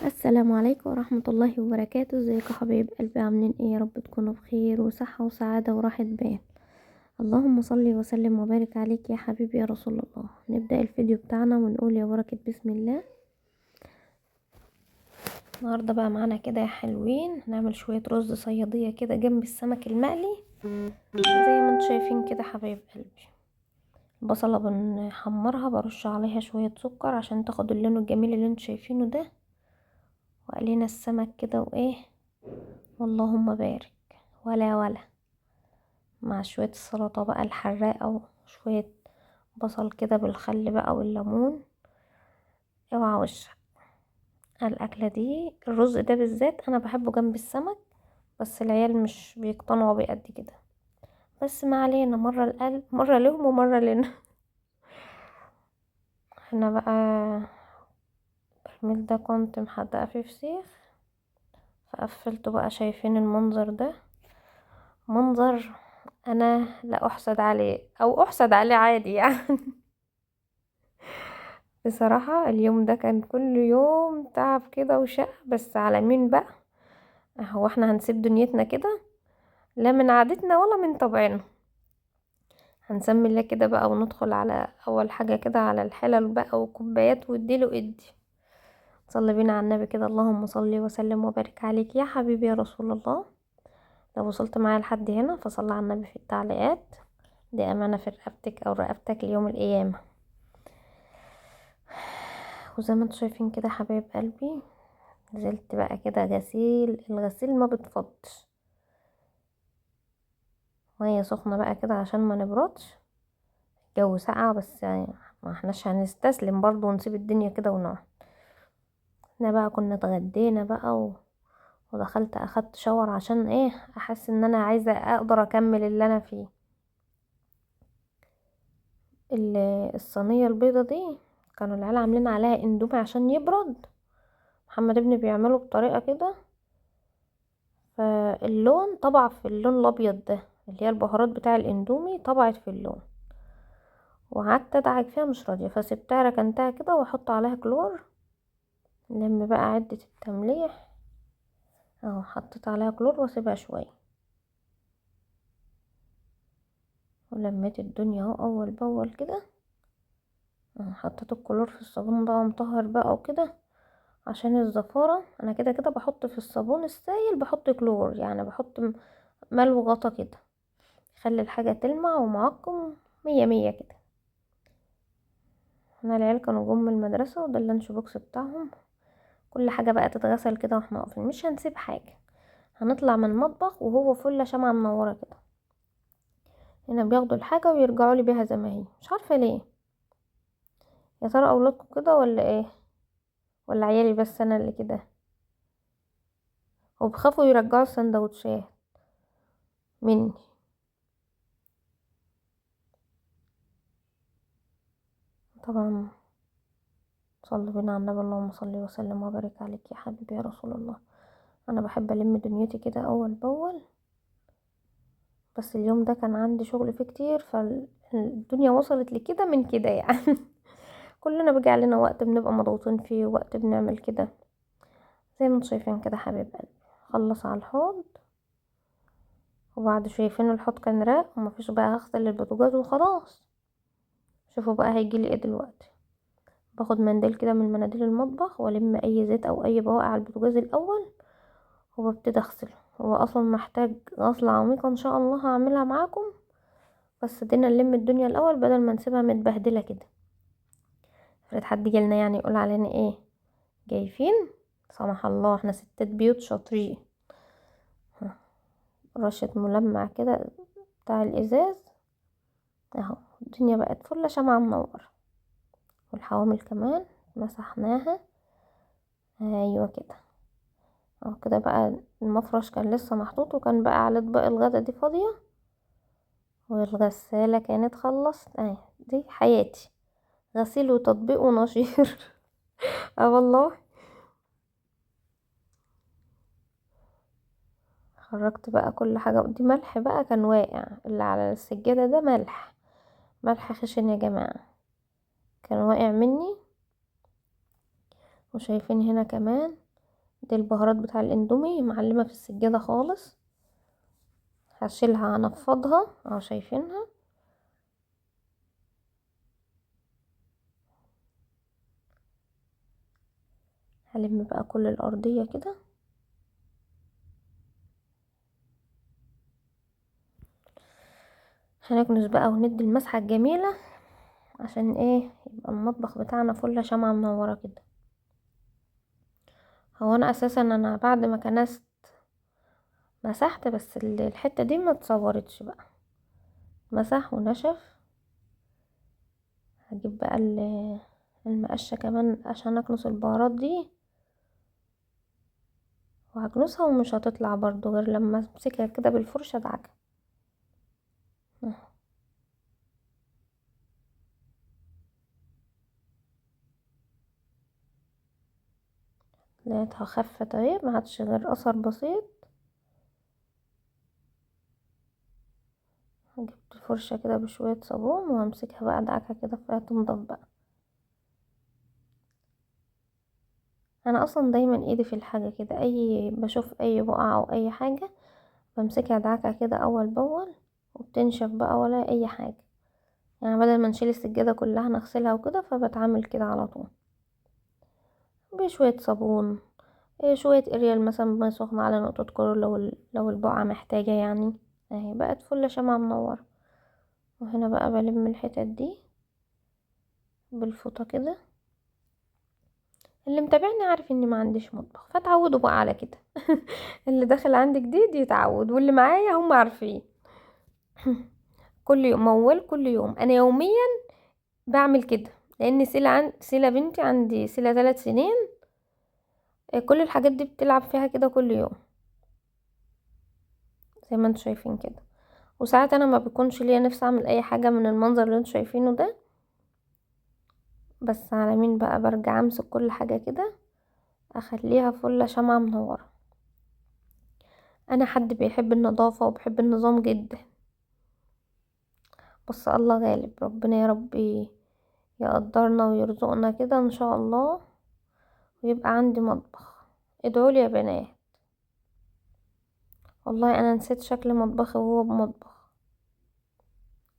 السلام عليكم ورحمة الله وبركاته. ازيكم حبايب قلبي؟ عاملين ايه؟ يا رب تكونوا بخير وصحة وسعادة وراحة بال. اللهم صل وسلم وبارك عليك يا حبيبي يا رسول الله. نبدأ الفيديو بتاعنا ونقول يا بركة بسم الله. النهاردة بقى معانا كده يا حلوين هنعمل شوية رز صيادية كده جنب السمك المقلي زي ما انتم شايفين كده حبايب قلبي. البصلة بنحمرها، برش عليها شوية سكر عشان تاخد اللون الجميل اللي انتم شايفينه ده، وقلينا السمك كده وايه، واللهم بارك. ولا مع شوية السلطة بقى الحراقة وشوية بصل كده بالخل بقى والليمون. اوعى وشك الأكلة دي، الرز ده بالذات أنا بحبه جنب السمك، بس العيال مش بيقتنعوا بيه قد كده. بس ما علينا، مرة القلب مرة لهم ومرة لنا. احنا بقى البرميل ده كنت محدقة فيه فسيخ، فقفلته بقى. شايفين المنظر ده؟ منظر انا لا احسد عليه او احسد عليه عادي يعني. بصراحة اليوم ده كان كل يوم تعب كده وشقة، بس على مين بقى؟ هو احنا هنسيب دنيتنا كده؟ لا من عادتنا ولا من طبعنا. هنسمي الله كده بقى وندخل على اول حاجة كده على الحلل بقى وكوبايات واديله ادي. صلي بينا على النبي كده، اللهم صلي وسلم وبارك عليك يا حبيبي يا رسول الله. لو وصلت معايا لحد هنا فصلي على النبي في التعليقات، دي امانة في رقبتك او رقبتك ليوم القيامة. وزي ما انتم شايفين كده حبايب قلبي، نزلت بقى كده غسيل، الغسيل ما بتفضش، ميه سخنه بقى كده عشان ما نبردش. الجو ساقع بس يعني ما احناش هنستسلم برضو ونسيب الدنيا كده ونقعد. احنا بقى كنا اتغدينا بقى ودخلت اخدت شاور عشان ايه، احس ان انا عايزه اقدر اكمل اللي انا فيه. الصينيه البيضه دي كانوا العيال عاملين عليها اندومي عشان يبرد. محمد ابني بيعمله بطريقه كده، فاللون طبع في اللون الابيض ده، اللي هي البهارات بتاع الاندومي طبعت في اللون، وقعدت ادعك فيها مش راضيه، فسبتها ركنتها كده واحط عليها كلور. لما بقى عدة التمليح اهو حطيت عليها كلور واسيبها شويه، ولميت الدنيا اهو اول باول كده. حطيت الكلور في الصابون بقى مطهر بقى وكده عشان الزفاره. انا كده كده بحط في الصابون السائل بحط كلور، يعني بحط ملو غطا كده، يخلي الحاجه تلمع ومعقم مية مية كده. انا العيال كانوا جم من المدرسه وده اللانش بوكس بتاعهم، كل حاجه بقى تتغسل كده واحنا واقفين، مش هنسيب حاجه. هنطلع من المطبخ وهو فله شمعة منورة كده. هنا بياخدوا الحاجة ويرجعوا لي بيها زي ما هي، مش عارفة ليه. يا ترى اولادكم كده ولا ايه؟ ولا عيالي بس انا اللي كده؟ وبخافوا يرجعوا السندوتشات مني. طبعا صلوا بينا على النبي، اللهم صل وسلم وبارك عليك يا حبيبي يا رسول الله. انا بحب الم دنيتي كده اول باول، بس اليوم ده كان عندي شغل فيه كتير، فالدنيا وصلت لكده من كده يعني. كلنا بيجي علينا وقت بنبقى مضغوطين فيه، ووقت بنعمل كده زي ما انتم شايفين كده حبيب قلبي. خلص على الحوض، وبعد شايفين الحوض كان راق ومفيش بقى، هغسل البوتاجاز وخلاص. شوفوا بقى هيجيلي ايه دلوقتي. باخد منديل كده من مناديل المطبخ والم اي زيت او اي بواقي على البوتاجاز الاول، وببتدي اغسله. هو اصلا محتاج غسله عميقه ان شاء الله هعملها معاكم، بس ادينا نلم الدنيا الاول بدل ما نسيبها متبهدله كده. افرض حد جالنا يعني يقول علينا ايه، جايفين سمح الله، احنا ستات بيوت شاطرين. رشة ملمع كده بتاع الازاز اهو، الدنيا بقت فل شمعة منورة. والحوامل كمان مسحناها، ايوه كده. اهو كده بقى. المفرش كان لسه محطوط وكان بقى على اطباق الغدا دي فاضية، والغسالة كانت خلصت. دي حياتي، غسيل وتطبيق ونشير. اه والله. خرجت بقى كل حاجة. دي ملح بقى كان واقع اللي على السجادة ده، ملح ملح خشن يا جماعة، كان واقع مني. وشايفين هنا كمان دي البهارات بتاع الاندومي معلمة في السجادة خالص. هشيلها هنفضها اهو شايفينها. هلم بقى كل الارضية كده. هنكنس بقى وندي المسحة الجميلة عشان ايه يبقى المطبخ بتاعنا فل شمعة منورة كده. هو انا اساسا انا بعد ما كنست مسحت، بس الحتة دي ما اتصورتش بقى، مسح ونشف. هجيب بقى المقشة كمان عشان اكنس البهارات دي، وهكنسها ومش هتطلع برضو غير لما امسكها كده بالفرشة ادعكها. لقيتها خفت اهي، ما عادش غير اثر بسيط. جبت الفرشة كده بشوية صابون وامسكها بقى ادعكها كده فيها تنضف بقى. انا اصلا دايما ايدي في الحاجة كده، اي بشوف اي بقعة او اي حاجة بمسكها ادعكها كده اول باول وبتنشف بقى ولا اي حاجة. يعني بدل ما نشيل السجادة كلها نغسلها وكده فبتعامل كده على طول بشوية صابون. شوية اريال مثلا مية سخنة على نقطة كلور لو البقعة محتاجة يعني. اهي بقت فل شمعة منورة. وهنا بقى بلم الحتت دي بالفوطة كده. اللي متابعني عارف اني ما عنديش مطبخ فتعودوا بقى على كده. اللي داخل عندي جديد يتعود، واللي معايا هم عارفين. كل يوم موال، كل يوم انا يوميا بعمل كده. لان سيلا بنتي عندي سيلا 3 سنين، كل الحاجات دي بتلعب فيها كده كل يوم زي ما انتوا شايفين كده. وساعات انا ما بيكونش ليا نفسي اعمل اي حاجة من المنظر اللي انتوا شايفينه ده، بس على مين بقى برجع امسك كل حاجة كده اخليها فل شمعة منورة. انا حد بيحب النظافة وبحب النظام جدا. بس الله غالب، ربنا يا ربي يقدرنا ويرزقنا كده ان شاء الله ويبقى عندي مطبخ. ادعولي يا بنات. والله انا نسيت شكل مطبخي وهو بمطبخ.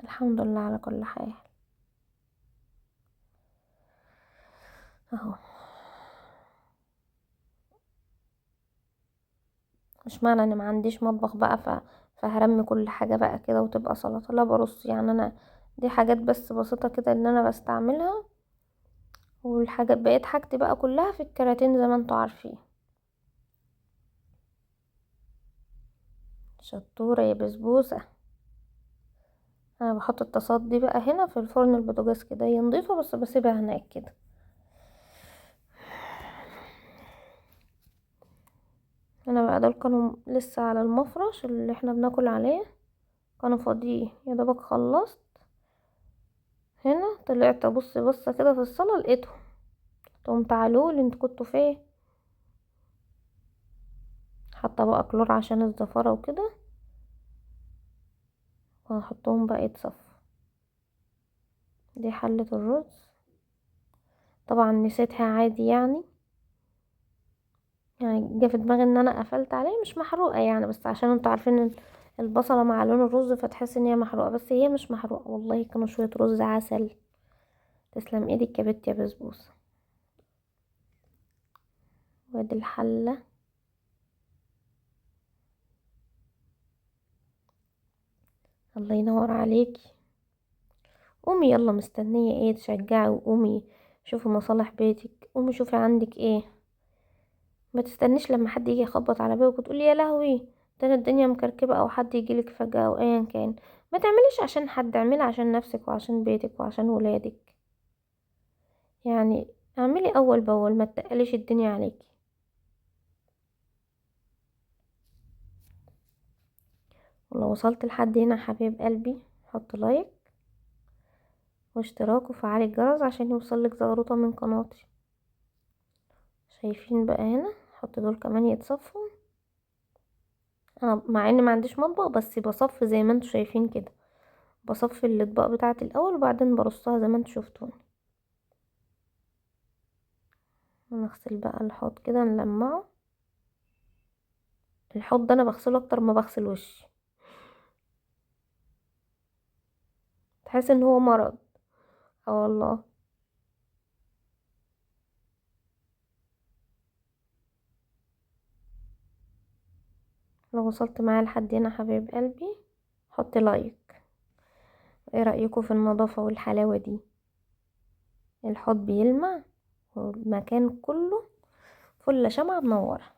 الحمد لله على كل حال. اهو مش معنى ان ما عنديش مطبخ بقى فهرمي كل حاجة بقى كده وتبقى سلطة، لا برص يعني. انا دي حاجات بس بسيطة كده ان انا بستعملها، والحاجات بقيت حاجتي بقى كلها في الكراتين زي ما انتوا عارفين. شطورة يا بسبوسة. انا بحط الطاسات دي بقى هنا في الفرن البوتاجاز كده، هي نضيفة بس بسيبها هناك كده. انا بقى دول كانوا لسه على المفرش اللي احنا بناكل عليه، كانوا فاضيين يا دوبك خلصت. هنا طلعت ابص بصه كده في الصاله لقيتهم، قلتلهم تعالوا لي انتوا كنتوا فين. حاطه بقى كلور عشان الزفاره وكده، وهحطهم بقى يتصفوا. دي حله الرز، طبعا نسيتها عادي يعني. يعني جه في دماغي ان انا قفلت عليه مش محروقه يعني، بس عشان انتوا عارفين إن البصله مع لون الرز فتحس ان هي محروقه، بس هي مش محروقه والله. كانوا شويه رز عسل. تسلم ايدك يا بنت يا بسبوسه. وادي الحله. الله ينور عليكي. قومي يلا، مستنيه ايه؟ تشجعي وقومي شوفي مصالح بيتك، قومي شوفي عندك ايه. ما تستنيش لما حد يجي يخبط على بابك وتقولي يا لهوي ده انا الدنيا مكركبه، او حد يجيلك فجاه او ايا كان. ما تعمليش عشان حد، اعملي عشان نفسك وعشان بيتك وعشان ولادك. يعني اعملي اول باول، ما تقليش الدنيا عليكي. ولو وصلت لحد هنا حبيب قلبي حط لايك واشتراك وفعل الجرس عشان يوصلك زغروطه من قناتي. شايفين بقى هنا حط دول كمان يتصفوا. انا مع اني ما عنديش مطبخ بس بصف زي ما انتوا شايفين كده، بصفي الاطباق بتاعتي الاول وبعدين برصها زي ما انتوا شفتوني. ونغسل بقى الحوض كده نلمعه. الحوض ده انا بغسله اكتر ما بغسل وشي، تحس ان هو مرض. اه والله. لو وصلت معايا لحد هنا حبيب قلبي حط لايك. ايه رأيكم في النظافة والحلاوة دي؟ الحوض بيلمع والمكان كله فل شمعة منورة.